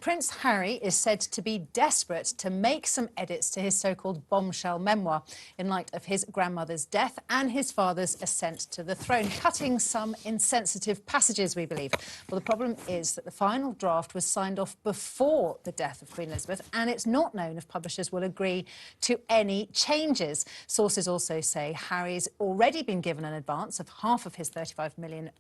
Prince Harry is said to be desperate to make some edits to his so-called bombshell memoir in light of his grandmother's death and his father's ascent to the throne, cutting some insensitive passages, we believe. Well, the problem is that the final draft was signed off before the death of Queen Elizabeth, and it's not known if publishers will agree to any changes. Sources also say Harry's already been given an advance of half of his £35 million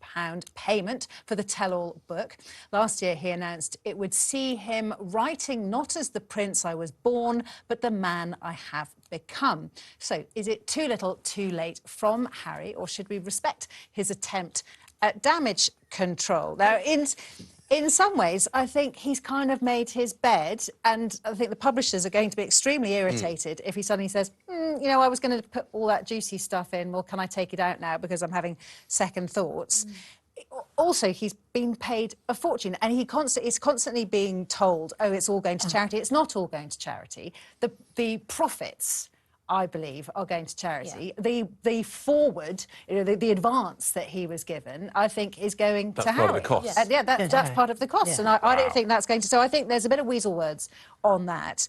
payment for the tell-all book. Last year, he announced it would see him writing not as the prince I was born, but the man I have become. So, is it too little, too late from Harry, or should we respect his attempt at damage control? Now, in some ways, I think he's kind of made his bed, and I think the publishers are going to be extremely irritated if he suddenly says, you know, I was going to put all that juicy stuff in, well, can I take it out now because I'm having second thoughts? Also, he's been paid a fortune, and he's constantly being told, oh, it's all going to charity. It's not all going to charity. The profits, I believe, are going to charity. Yeah. The forward, you know, the advance that he was given, I think, is going to Harry. That's part of the cost. Yes. Yeah, that's part of the cost, and I don't think that's going to... So I think there's a bit of weasel words on that.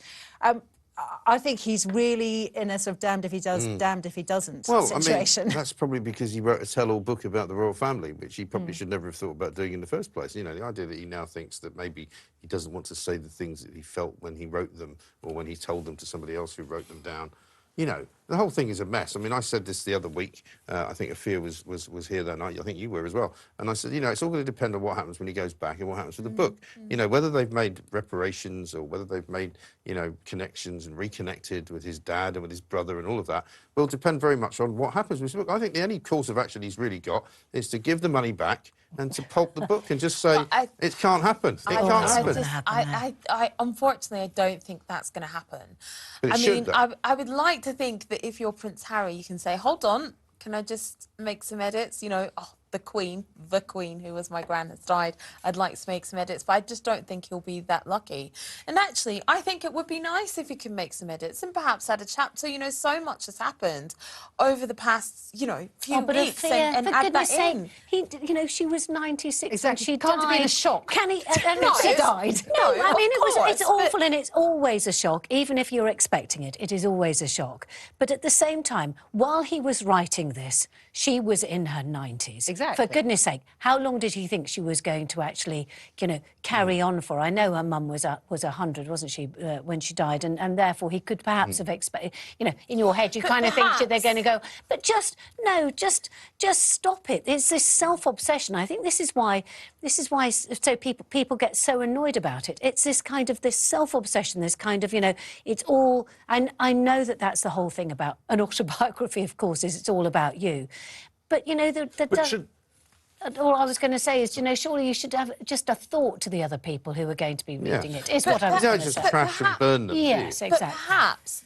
I think he's really in a sort of damned if he does, damned if he doesn't situation. I mean, that's probably because he wrote a tell-all book about the royal family, which he probably should never have thought about doing in the first place. You know, the idea that he now thinks that maybe he doesn't want to say the things that he felt when he wrote them or when he told them to somebody else who wrote them down. You know, the whole thing is a mess. I mean, I said this the other week. I think Afia was here that night. I think you were as well. And I said, you know, it's all going to depend on what happens when he goes back and what happens with the book. You know, whether they've made reparations or whether they've made, you know, connections and reconnected with his dad and with his brother and all of that will depend very much on what happens with his book. I think the only course of action he's really got is to give the money back and to pulp the book and just say, it can't happen. It can't happen. Unfortunately, I don't think that's going to happen. But it should, though. I would like to think that if you're Prince Harry, you can say, hold on, can I just make some edits? You know, the Queen, who was my gran, has died. I'd like to make some edits, but I just don't think he'll be that lucky. And actually, I think it would be nice if he could make some edits and perhaps add a chapter. You know, so much has happened over the past, you know, few weeks, and add that in. You know, she was 96. Exactly. She can't died. be in a shock. Can he? No, she died. No, I mean, it's awful, and it's always a shock. Even if you're expecting it, it is always a shock. But at the same time, while he was writing this, she was in her 90s. Exactly. For goodness sake, how long did he think she was going to actually, you know, carry on for? I know her mum was 100, wasn't she, when she died, and therefore he could perhaps have expected, you know, in your head you kind of think that they're going to go, but just stop it. It's this self-obsession. I think this is why so people get so annoyed about it. It's this kind of self-obsession, this kind of, you know, it's all. I know that that's the whole thing about an autobiography, of course, is it's all about you. But, you know, all I was going to say is, you know, surely you should have just a thought to the other people who are going to be reading it, is what I was going to say. Just crash and burn them. Yes, exactly. But perhaps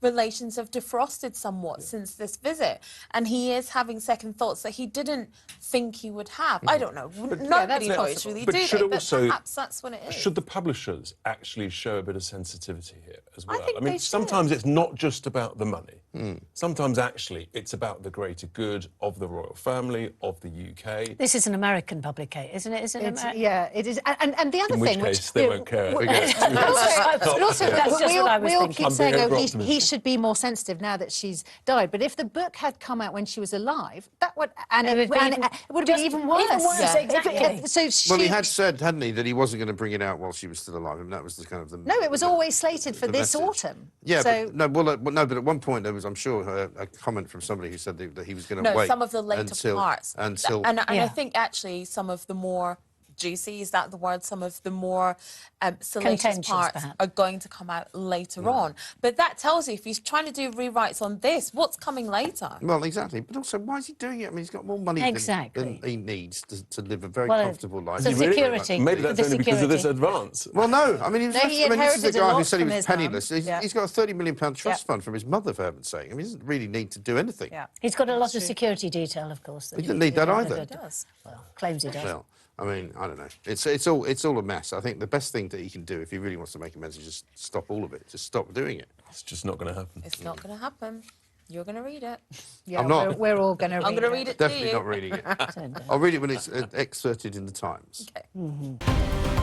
relations have defrosted somewhat since this visit, and he is having second thoughts that he didn't think he would have. I don't know. Nobody knows really, do they? But perhaps that's what it is. Should the publishers actually show a bit of sensitivity here as well? I mean, sometimes it's not just about the money. Sometimes, actually, it's about the greater good of the royal family, of the UK. This is an American publication, isn't it? Isn't it? Yeah, it is. And the other thing, which case they won't care. But also, that's just what I was we all thinking. keep saying, oh, he should be more sensitive now that she's died. But if the book had come out when she was alive, that would it would have been even worse. Even worse, exactly. Well, he had said, hadn't he, that he wasn't going to bring it out while she was still alive, and that was the kind of the... No, it was always slated for this autumn. Yeah, so... but at one point there was, I'm sure, a comment from somebody who said that he was going to wait. Some of the later parts. And I think, actually, some of the more juicy, is that the word? Some of the more salacious parts perhaps are going to come out later on. But that tells you, if he's trying to do rewrites on this, what's coming later? Well, exactly. But also, why is he doing it? I mean, he's got more money than he needs to live a very comfortable life. The security. Maybe that's only because of this advance. Well, no. I mean, this is a guy who said he was penniless. He's got a £30 million trust fund from his mother, for heaven's sake. I mean, he doesn't really need to do anything. Yeah. He's got a lot of security detail, of course. He didn't need that either. He does. Well, claims he does. Well, I mean, I don't know. It's all a mess. I think the best thing that he can do, if he really wants to make amends, is just stop all of it. Just stop doing it. It's just not going to happen. It's not going to happen. You're going to read it. Yeah, I'm not. We're all going to read it. I'm going to read it Definitely to you. not reading it. I'll read it when it's excerpted in the Times. Okay.